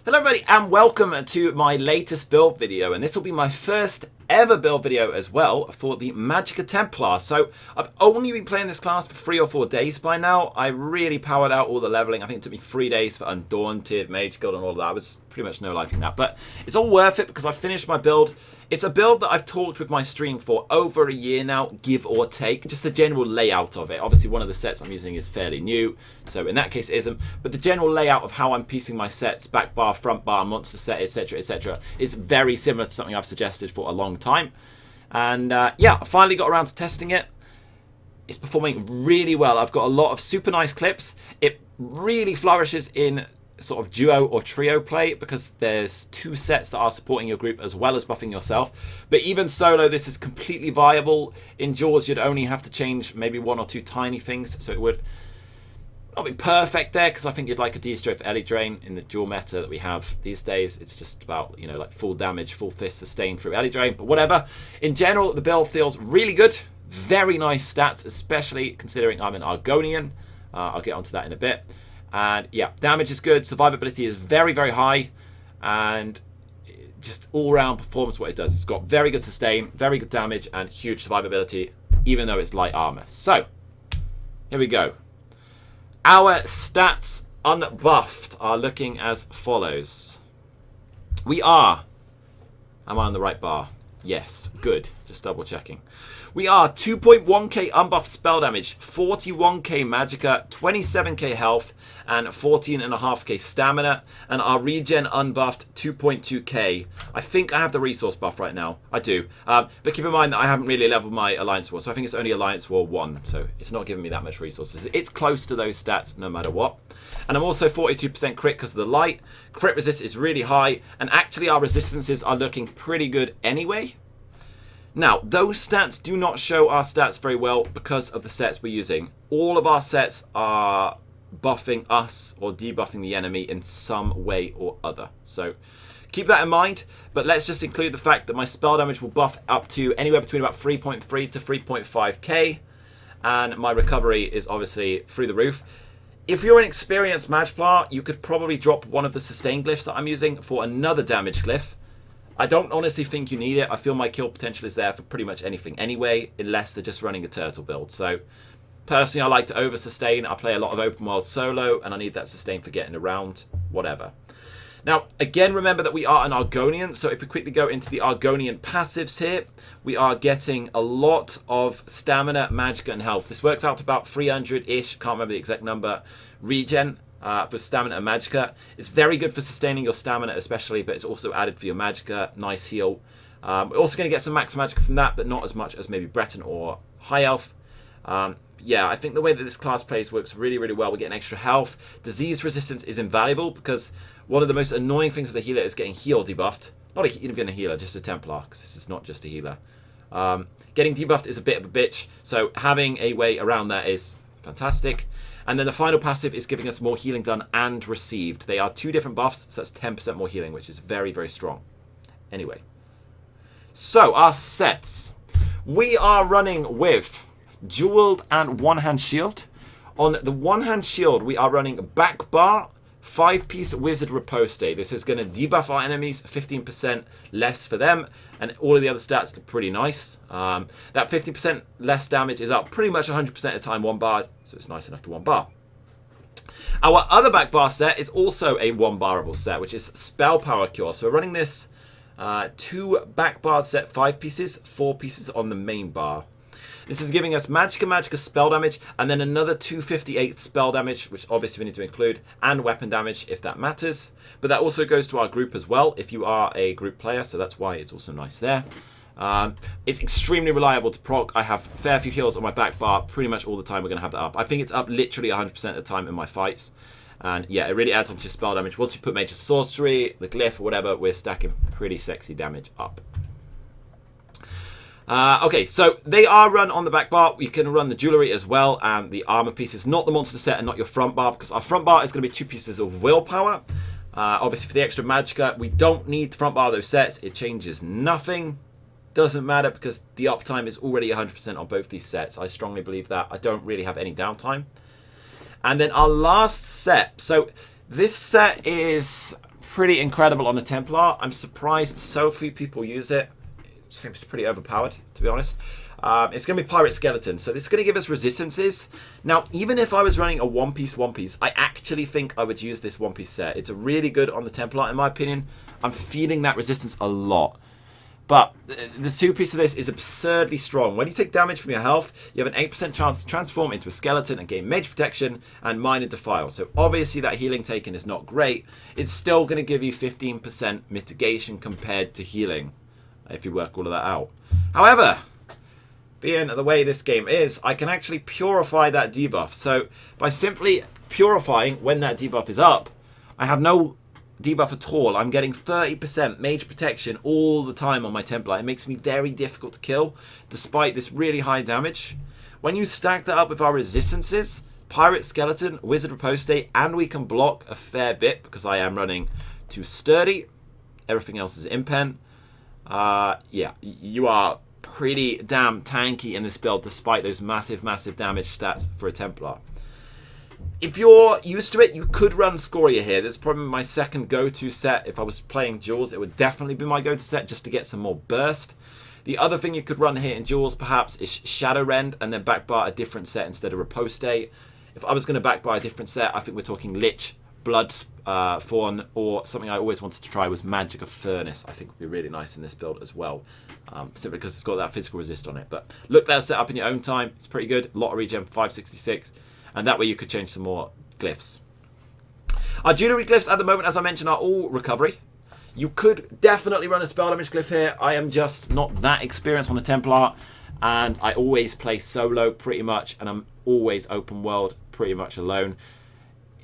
Hello everybody and welcome to my latest build video, and this will be my first ever build video as well for the Magicka Templar. So I've only been playing this class for 3 or 4 days by now. I really powered out all the leveling. I think it took me 3 days for Undaunted, Mage Guild and all of that. I was pretty much no lifing that, but it's all worth it because I finished my build. It's a build that I've talked with my stream for over a year now, give or take. Just the general layout of it. Obviously one of the sets I'm using is fairly new, so in that case it isn't. But the general layout of how I'm piecing my sets, back bar, front bar, monster set, etc, is very similar to something I've suggested for a long time. And yeah, I finally got around to testing it. It's performing really well. I've got a lot of super nice clips. It really flourishes in sort of duo or trio play because there's 2 sets that are supporting your group as well as buffing yourself. But even solo, this is completely viable. In duels, you'd only have to change maybe 1 or 2 tiny things, so it would not be perfect there, because I think you'd like a destro for Ellie Drain in the dual meta that we have these days. It's just about, you know, like full damage, full fist sustain through Ellie Drain, but whatever. In general, the build feels really good. Very nice stats, especially considering I'm an Argonian. I'll get onto that in a bit. And yeah, damage is good, survivability is very, very high, and just all-round performance what it does. It's got very good sustain, very good damage, and huge survivability, even though it's light armor. So, here we go. Our stats unbuffed are looking as follows. We are... Am I on the right bar? Yes, good. Just double checking. We are 2.1k unbuffed spell damage, 41k Magicka, 27k health, and 14.5k stamina. And our regen unbuffed 2.2k. I think I have the resource buff right now. I do. But keep in mind that I haven't really leveled my Alliance War, so I think it's only Alliance War 1. So it's not giving me that much resources. It's close to those stats no matter what. And I'm also 42% crit because of the light. Crit resist is really high. And actually our resistances are looking pretty good anyway. Now, those stats do not show our stats very well because of the sets we're using. All of our sets are buffing us or debuffing the enemy in some way or other. So keep that in mind, but let's just include the fact that my spell damage will buff up to anywhere between about 3.3 to 3.5k, and my recovery is obviously through the roof. If you're an experienced Magplar, you could probably drop one of the sustain glyphs that I'm using for another damage glyph. I don't honestly think you need it. I feel my kill potential is there for pretty much anything anyway, unless they're just running a turtle build. So, personally, I like to over-sustain. I play a lot of open world solo, and I need that sustain for getting around, whatever. Now, again, remember that we are an Argonian, so if we quickly go into the Argonian passives here, we are getting a lot of stamina, Magicka, and health. This works out to about 300-ish, can't remember the exact number, regen. For stamina and Magicka. It's very good for sustaining your stamina especially, but it's also added for your Magicka. Nice heal. We're also going to get some max Magicka from that, but not as much as maybe Breton or High Elf. Yeah, I think the way that this class plays works really, really well. We're getting extra health. Disease resistance is invaluable because one of the most annoying things as a healer is getting heal debuffed. Not even a healer, just a Templar, because this is not just a healer. Getting debuffed is a bit of a bitch, so having a way around that is fantastic. And then the final passive is giving us more healing done and received. They are 2 different buffs, so that's 10% more healing, which is very, very strong. Anyway. So, our sets. We are running with Dualweild and one-hand shield. On the one-hand shield, we are running back bar, 5-piece wizard riposte. This is going to debuff our enemies, 15% less for them, and all of the other stats are pretty nice. That 50% less damage is up pretty much 100% of the time 1 bar, so it's nice enough to 1 bar. Our other back bar set is also a 1-barable set, which is Spell Power Cure. So we're running this 2 back bar set, 5 pieces, 4 pieces on the main bar. This is giving us Magicka spell damage, and then another 258 spell damage, which obviously we need to include, and weapon damage if that matters. But that also goes to our group as well, if you are a group player, so that's why it's also nice there. It's extremely reliable to proc. I have a fair few heals on my back bar. Pretty much all the time we're going to have that up. I think it's up literally 100% of the time in my fights. And yeah, it really adds onto your spell damage. Once you put Major Sorcery, the Glyph, or whatever, we're stacking pretty sexy damage up. Okay, so they are run on the back bar. You can run the jewelry as well and the armor pieces, not the monster set and not your front bar, because our front bar is going to be 2 pieces of willpower. Obviously for the extra Magicka, we don't need to front bar those sets. It changes nothing. Doesn't matter because the uptime is already 100% on both these sets. I strongly believe that. I don't really have any downtime. And then our last set. So this set is pretty incredible on the Templar. I'm surprised so few people use it. It seems pretty overpowered, to be honest. It's going to be Pirate Skeleton, so this is going to give us resistances. Now, even if I was running a one-piece, I actually think I would use this one-piece set. It's really good on the Templar, in my opinion. I'm feeling that resistance a lot. But the two-piece of this is absurdly strong. When you take damage from your health, you have an 8% chance to transform into a skeleton and gain mage protection and mine and defile. So obviously that healing taken is not great. It's still going to give you 15% mitigation compared to healing, if you work all of that out. However, being the way this game is, I can actually purify that debuff. So by simply purifying when that debuff is up, I have no debuff at all. I'm getting 30% mage protection all the time on my Templar. It makes me very difficult to kill, despite this really high damage. When you stack that up with our resistances, Pirate Skeleton, Wizard Riposte, and we can block a fair bit because I am running 2 Sturdy. Everything else is Impen. Yeah, you are pretty damn tanky in this build despite those massive damage stats for a Templar. If you're used to it, you could run Scoria here. This is probably my second go-to set. If I was playing duels, it would definitely be my go-to set just to get some more burst. The other thing you could run here in duels perhaps is Shadow Rend and then backbar a different set instead of Riposte. If I was going to backbar a different set, I think we're talking Lich, Blood Fawn, or something I always wanted to try was Magicka Furnace. I think would be really nice in this build as well, simply because it's got that physical resist on it. But look that set up in your own time. It's pretty good. A lot of regen, 566, and that way you could change some more glyphs. Our jewelry glyphs at the moment, as I mentioned, are all recovery. You could definitely run a spell damage glyph here. I am just not that experienced on the Templar, and I always play solo pretty much, and I'm always open world pretty much alone.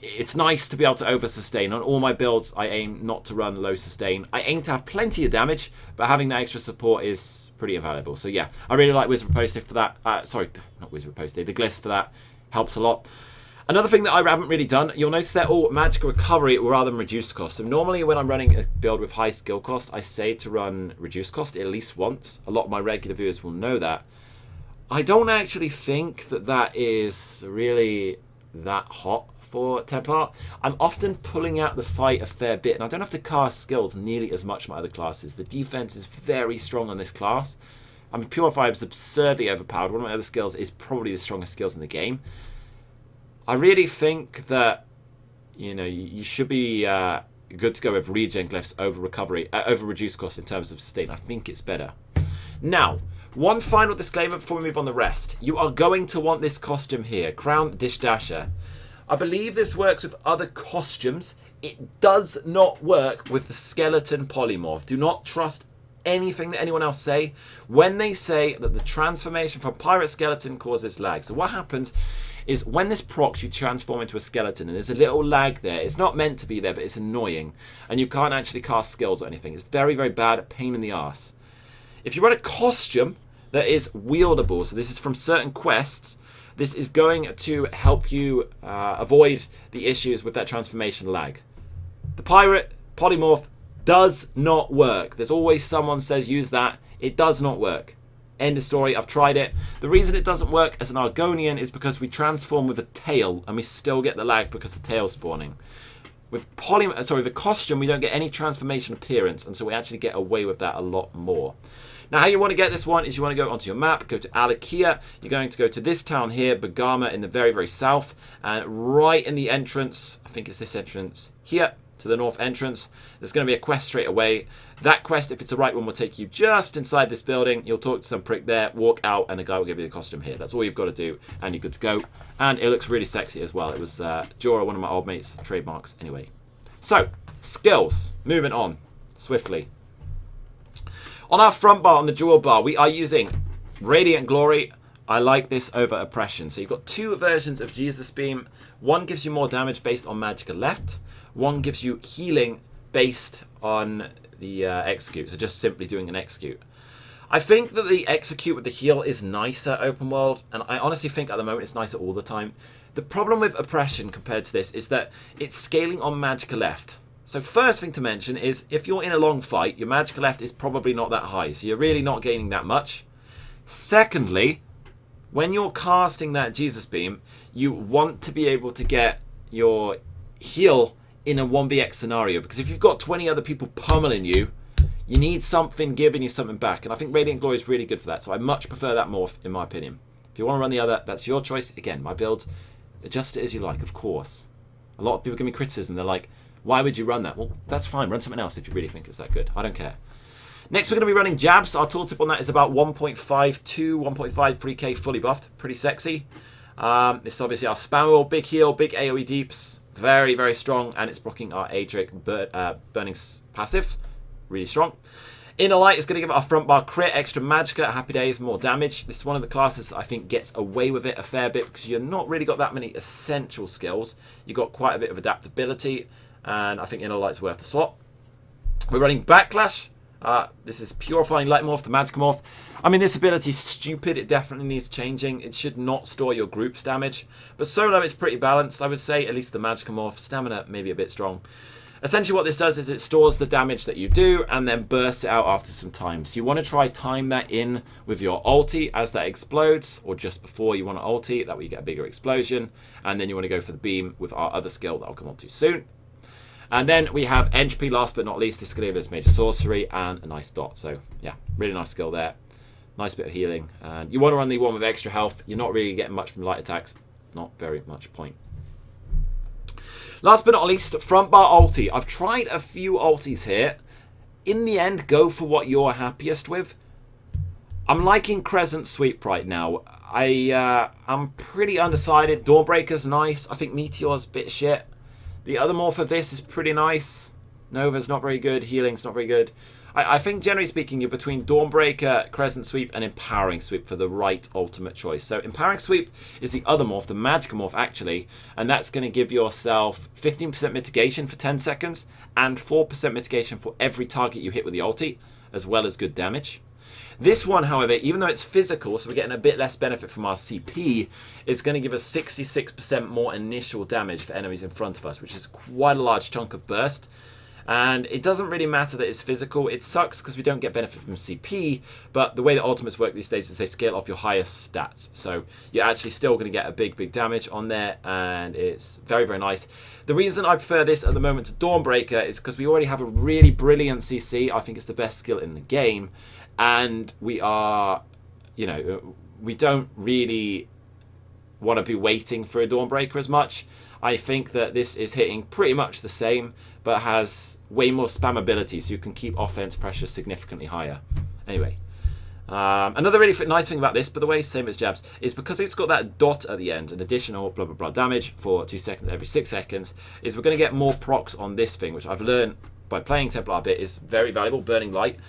It's nice to be able to over sustain. On all my builds, I aim not to run low sustain. I aim to have plenty of damage, but having that extra support is pretty invaluable. So yeah, I really like Wizard Riposte for that. Sorry, not Wizard Riposte. The glyphs for that helps a lot. Another thing that I haven't really done, you'll notice they're all magic recovery rather than reduced cost. So normally when I'm running a build with high skill cost, I say to run reduced cost at least once. A lot of my regular viewers will know that. I don't actually think that that is really that hot for Templar. I'm often pulling out the fight a fair bit, and I don't have to cast skills nearly as much as my other classes. The defense is very strong on this class. I mean, Purify is absurdly overpowered. One of my other skills is probably the strongest skills in the game. I really think that, you know, you should be good to go with regen glyphs over recovery, over reduced cost in terms of sustain. I think it's better. Now, one final disclaimer before we move on the rest. You are going to want this costume here, Crown Dish Dasher. I believe this works with other costumes. It does not work with the skeleton polymorph. Do not trust anything that anyone else say when they say that the transformation from pirate skeleton causes lag. So what happens is when this procs, you transform into a skeleton, and there's a little lag there. It's not meant to be there, but it's annoying, and you can't actually cast skills or anything. It's very bad, pain in the ass. If you run a costume that is wieldable, so this is from certain quests, this is going to help you avoid the issues with that transformation lag. The pirate polymorph does not work. There's always someone says use that. It does not work. End of story. I've tried it. The reason it doesn't work as an Argonian is because we transform with a tail and we still get the lag because of tail spawning. With the costume, we don't get any transformation appearance, and so we actually get away with that a lot more. Now, how you want to get this one is you want to go onto your map, go to Alakia. You're going to go to this town here, Bagama, in the very south. And right in the entrance, I think it's this entrance here, to the north entrance, there's going to be a quest straight away. That quest, if it's the right one, will take you just inside this building. You'll talk to some prick there, walk out, and the guy will give you the costume here. That's all you've got to do, and you're good to go. And it looks really sexy as well. It was Jorah, one of my old mates' trademarks anyway. So, skills. Moving on swiftly. On our front bar, on the jewel bar, we are using Radiant Glory. I like this over Oppression. So you've got two versions of Jesus Beam. One gives you more damage based on Magicka left. One gives you healing based on the Execute. So just simply doing an Execute. I think that the Execute with the heal is nicer open world. And I honestly think at the moment it's nicer all the time. The problem with Oppression compared to this is that it's scaling on Magicka left. So first thing to mention is if you're in a long fight, your Magicka left is probably not that high. So you're really not gaining that much. Secondly, when you're casting that Jesus Beam, you want to be able to get your heal in a 1vx scenario, because if you've got 20 other people pummeling you, you need something giving you something back, and I think Radiant Glory is really good for that, so I much prefer that morph in my opinion. If you want to run the other, that's your choice. Again, my build, adjust it as you like, of course. A lot of people give me criticism, they're like, why would you run that? Well, that's fine, run something else if you really think it's that good, I don't care. Next we're going to be running jabs. Our tooltip on that is about 1.5 to 1.5 3k fully buffed, pretty sexy. This is obviously our spammable, big heal, big AoE deeps, very, very strong, and it's blocking our Adric burning passive, really strong. Inner Light is going to give it our front bar crit, extra Magicka, happy days, more damage. This is one of the classes that I think gets away with it a fair bit because you're not really got that many essential skills. You've got quite a bit of adaptability, and I think Inner Light's worth the slot. We're running Backlash. This is Purifying Light Morph, the Magicka Morph. I mean, this ability is stupid. It definitely needs changing. It should not store your group's damage. But solo, it's pretty balanced, I would say. At least the Magicka Morph. Stamina, maybe a bit strong. Essentially what this does is it stores the damage that you do and then bursts it out after some time. So you want to try time that in with your ulti as that explodes, or just before you want to ulti. That way you get a bigger explosion. And then you want to go for the beam with our other skill that I'll come on to soon. And then we have Entropy, last but not least. This is going to give us Major Sorcery and a nice dot. So, yeah, really nice skill there. Nice bit of healing. And you want to run the one with extra health. You're not really getting much from light attacks. Not very much point. Last but not least, front bar ulti. I've tried a few ultis here. In the end, go for what you're happiest with. I'm liking Crescent Sweep right now. I'm pretty undecided. Dawnbreaker's nice. I think Meteor's a bit shit. The other morph of this is pretty nice. Nova's not very good. Healing's not very good. I think, generally speaking, you're between Dawnbreaker, Crescent Sweep, and Empowering Sweep for the right ultimate choice. So Empowering Sweep is the other morph, the Magicka morph, actually. And that's going to give yourself 15% mitigation for 10 seconds and 4% mitigation for every target you hit with the ulti, as well as good damage. This one, however, even though it's physical, so we're getting a bit less benefit from our CP, is going to give us 66% more initial damage for enemies in front of us, which is quite a large chunk of burst. And it doesn't really matter that it's physical. It sucks because we don't get benefit from CP, but the way that ultimates work these days is they scale off your highest stats. So you're actually still going to get a big damage on there, and it's very, very nice. The reason I prefer this at the moment to Dawnbreaker is because we already have a really brilliant CC. I think it's the best skill in the game. And we are, you know, we don't really want to be waiting for a Dawnbreaker as much. I think that this is hitting pretty much the same, but has way more spammability, so you can keep offense pressure significantly higher. Anyway, another really nice thing about this, by the way, same as jabs, is because it's got that dot at the end, an additional blah blah blah damage for 2 seconds every 6 seconds, is we're going to get more procs on this thing, which I've learned by playing Templar a bit is very valuable. Burning Light.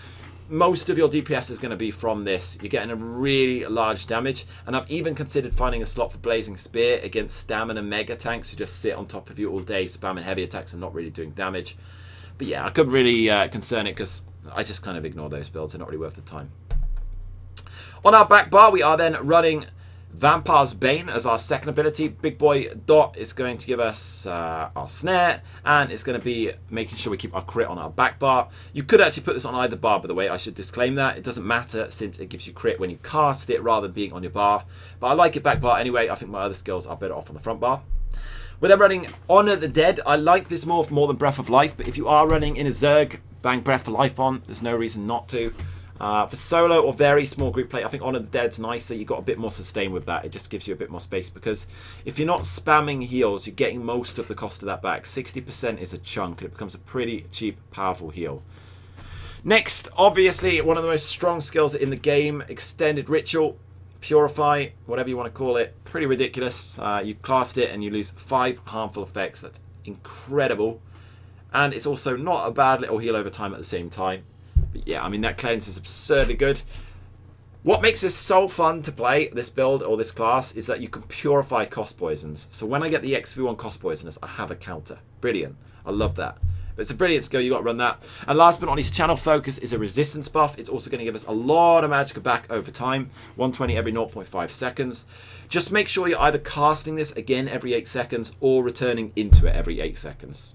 Most of your DPS is going to be from this. You're getting a really large damage, and I've even considered finding a slot for Blazing Spear against stamina mega tanks who just sit on top of you all day spamming heavy attacks and not really doing damage. But yeah, I couldn't really concern it because I just kind of ignore those builds. They're not really worth the time. On our back bar, we are then running Vampire's Bane as our second ability. Big boy dot is going to give us our snare, and it's going to be making sure we keep our crit on our back bar. You could actually put this on either bar, by the way. I should disclaim that. It doesn't matter since it gives you crit when you cast it rather than being on your bar. But I like it back bar anyway. I think my other skills are better off on the front bar. We're then running Honor the Dead. I like this morph more than Breath of Life, but if you are running in a Zerg, bang Breath of Life on. There's no reason not to. For solo or very small group play, I think Honor the Dead's nicer. You've got a bit more sustain with that. It just gives you a bit more space because if you're not spamming heals, you're getting most of the cost of that back. 60% is a chunk, and it becomes a pretty cheap, powerful heal. Next, obviously, one of the most strong skills in the game, Extended Ritual, Purify, whatever you want to call it. Pretty ridiculous. You cast it and you lose 5 harmful effects. That's incredible. And it's also not a bad little heal over time at the same time. But yeah, I mean, that cleanse is absurdly good. What makes this so fun to play, this build or this class, is that you can purify cost poisons. So when I get the XV1 cost poisonous, I have a counter. Brilliant. I love that. But it's a brilliant skill. You got to run that. And last but not least, Channel Focus is a resistance buff. It's also going to give us a lot of Magicka back over time. 120 every 0.5 seconds. Just make sure you're either casting this again every 8 seconds or returning into it every 8 seconds.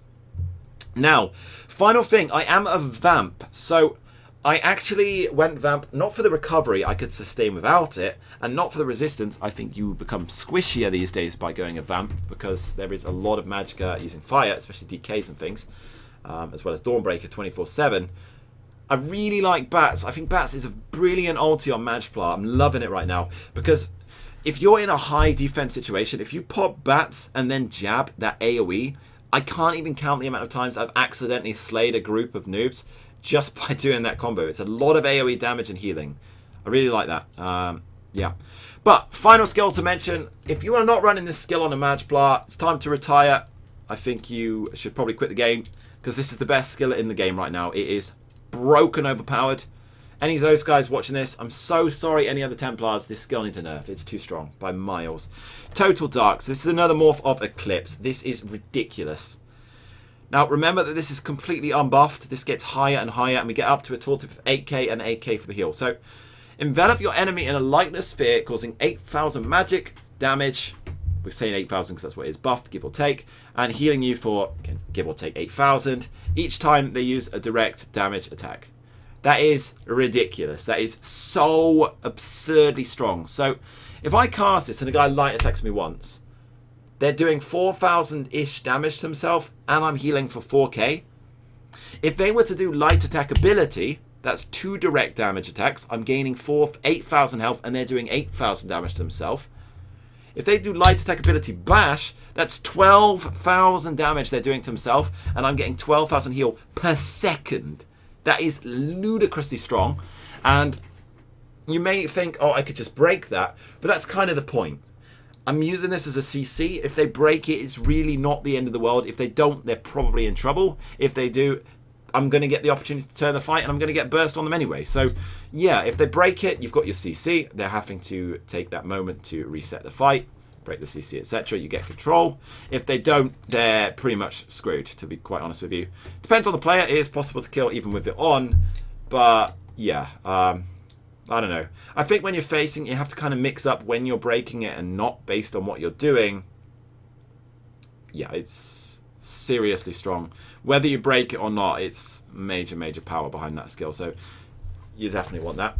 Now, final thing, I am a vamp, so I actually went Vamp, not for the recovery, I could sustain without it, and not for the resistance. I think you become squishier these days by going a Vamp, because there is a lot of Magicka using fire, especially DKs and things, as well as Dawnbreaker 24/7. I really like Bats. I think Bats is a brilliant ulti on Magplar. I'm loving it right now, because if you're in a high defense situation, if you pop Bats and then jab that AoE, I can't even count the amount of times I've accidentally slayed a group of noobs just by doing that combo. It's a lot of AoE damage and healing. I really like that. Yeah. But final skill to mention, if you are not running this skill on a Magplar, it's time to retire. I think you should probably quit the game, because this is the best skill in the game right now. It is broken overpowered. Any Zeus guys watching this, I'm so sorry. Any other Templars, this skill needs a nerf. It's too strong by miles. Total Dark. So this is another morph of Eclipse. This is ridiculous. Now, remember that this is completely unbuffed. This gets higher and higher, and we get up to a tooltip of 8k and 8k for the heal. So, envelop your enemy in a lightless sphere, causing 8,000 magic damage. We're saying 8,000 because that's what it is buffed, give or take. And healing you for, again, give or take 8,000 each time they use a direct damage attack. That is ridiculous. That is so absurdly strong. So, if I cast this and a guy light attacks me once, they're doing 4,000-ish damage to themselves, and I'm healing for 4k. If they were to do light attack ability, that's 2 direct damage attacks. I'm gaining 8,000 health, and they're doing 8,000 damage to themselves. If they do light attack ability bash, that's 12,000 damage they're doing to themselves, and I'm getting 12,000 heal per second. That is ludicrously strong. And you may think, oh, I could just break that, but that's kind of the point. I'm using this as a CC. If they break it, it's really not the end of the world. If they don't, they're probably in trouble. If they do, I'm going to get the opportunity to turn the fight, and I'm going to get burst on them anyway. So, yeah, if they break it, you've got your CC. They're having to take that moment to reset the fight, break the CC, etc. You get control. If they don't, they're pretty much screwed, to be quite honest with you. Depends on the player. It is possible to kill even with it on, but, yeah, I don't know. I think when you're facing, you have to kind of mix up when you're breaking it and not based on what you're doing. Yeah, it's seriously strong. Whether you break it or not, it's major, major power behind that skill. So you definitely want that.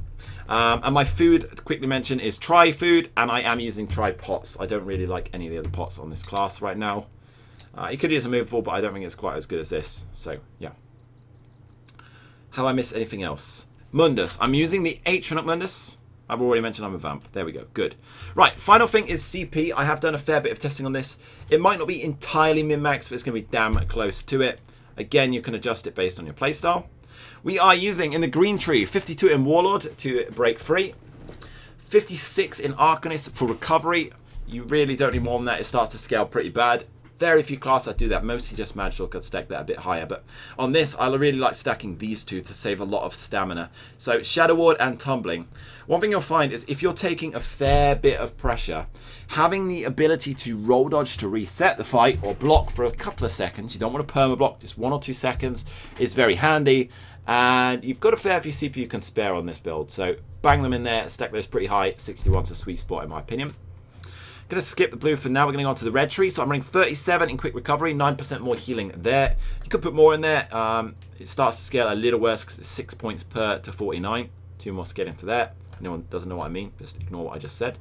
And my food, to quickly mention, is Tri Food, and I am using Tri Pots. I don't really like any of the other pots on this class right now. You could use a movable, but I don't think it's quite as good as this. So, yeah. Have I missed anything else? Mundus. I'm using the Atronach Mundus. I've already mentioned I'm a Vamp. There we go. Good. Right. Final thing is CP. I have done a fair bit of testing on this. It might not be entirely min-max, but it's going to be damn close to it. Again, you can adjust it based on your playstyle. We are using, in the green tree, 52 in Warlord to break free. 56 in Arcanist for recovery. You really don't need more than that. It starts to scale pretty bad. Very few classes I do that, mostly just Magical could stack that a bit higher. But on this, I really like stacking these two to save a lot of stamina. So Shadow Ward and Tumbling. One thing you'll find is if you're taking a fair bit of pressure, having the ability to roll dodge to reset the fight or block for a couple of seconds, you don't want to perma block, just 1 or 2 seconds, is very handy. And you've got a fair few CPU you can spare on this build. So bang them in there, stack those pretty high. 61's a sweet spot in my opinion. Going to skip the blue for now. We're going to go on to the red tree. So I'm running 37 in quick recovery, 9% more healing there. You could put more in there. It starts to scale a little worse because it's 6 points per to 49. 2 more scaling for that. Anyone doesn't know what I mean, just ignore what I just said.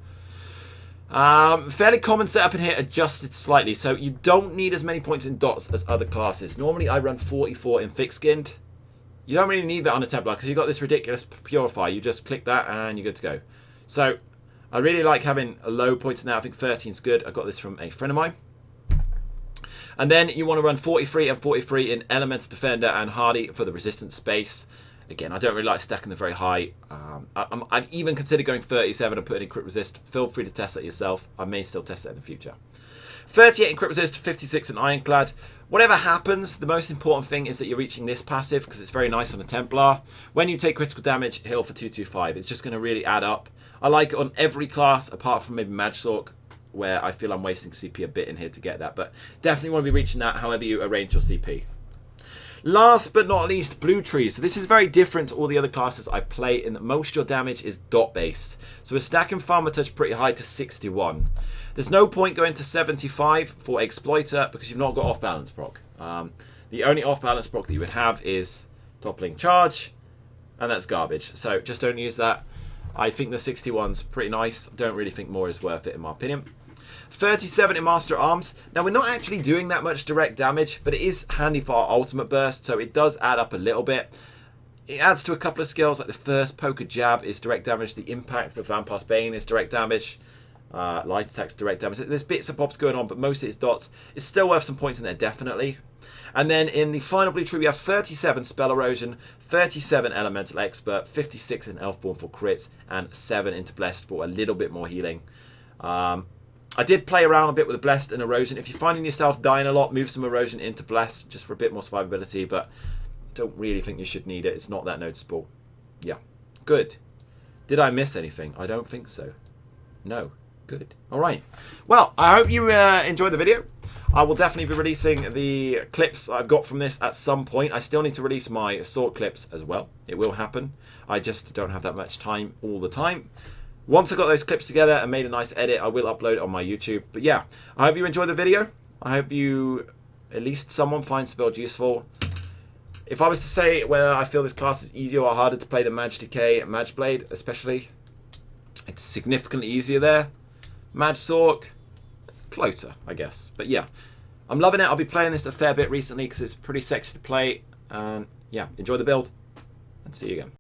Fairly common setup in here, adjusted slightly. So you don't need as many points in dots as other classes. Normally I run 44 in thick-skinned. You don't really need that on a Templar because you've got this ridiculous Purify. You just click that and you're good to go. So I really like having a low points in there. I think 13 is good. I got this from a friend of mine. And then you want to run 43 and 43 in Elemental Defender and Hardy for the resistance space. Again, I don't really like stacking them very high. I've even considered going 37 and putting in crit resist. Feel free to test that yourself. I may still test that in the future. 38 in crit resist, 56 in Ironclad. Whatever happens, the most important thing is that you're reaching this passive because it's very nice on a Templar. When you take critical damage, heal for 225. It's just going to really add up. I like it on every class apart from maybe Magsork, where I feel I'm wasting CP a bit in here to get that. But definitely want to be reaching that however you arrange your CP. Last but not least, blue tree. So this is very different to all the other classes I play in that most of your damage is dot based. So we're stacking Farmer Touch pretty high to 61. There's no point going to 75 for Exploiter because you've not got off balance proc. The only off balance proc that you would have is Toppling Charge and that's garbage. So just don't use that. I think the 61's pretty nice. Don't really think more is worth it in my opinion. 37 in Master Arms. Now we're not actually doing that much direct damage, but it is handy for our ultimate burst, so it does add up a little bit. It adds to a couple of skills, like the first poker jab is direct damage, the impact of Vampire's Bane is direct damage, light attack's direct damage. There's bits and bobs going on, but most of it's dots. It's still worth some points in there, definitely. And then in the final blue tree, we have 37 Spell Erosion, 37 Elemental Expert, 56 in Elfborn for crits, and 7 into Blessed for a little bit more healing. I did play around a bit with the Blessed and Erosion. If you're finding yourself dying a lot, move some Erosion into Blessed just for a bit more survivability, but don't really think you should need it. It's not that noticeable. Yeah. Good. Did I miss anything? I don't think so. No. Good. All right. Well, I hope you enjoyed the video. I will definitely be releasing the clips I've got from this at some point. I still need to release my sword clips as well. It will happen. I just don't have that much time all the time. Once I got those clips together and made a nice edit, I will upload it on my YouTube. But yeah, I hope you enjoyed the video. I hope you, at least someone, finds the build useful. If I was to say whether I feel this class is easier or harder to play than Magicka and Magblade, especially, it's significantly easier there. Magsork, closer, I guess. But yeah, I'm loving it. I'll be playing this a fair bit recently because it's pretty sexy to play. And yeah, enjoy the build and see you again.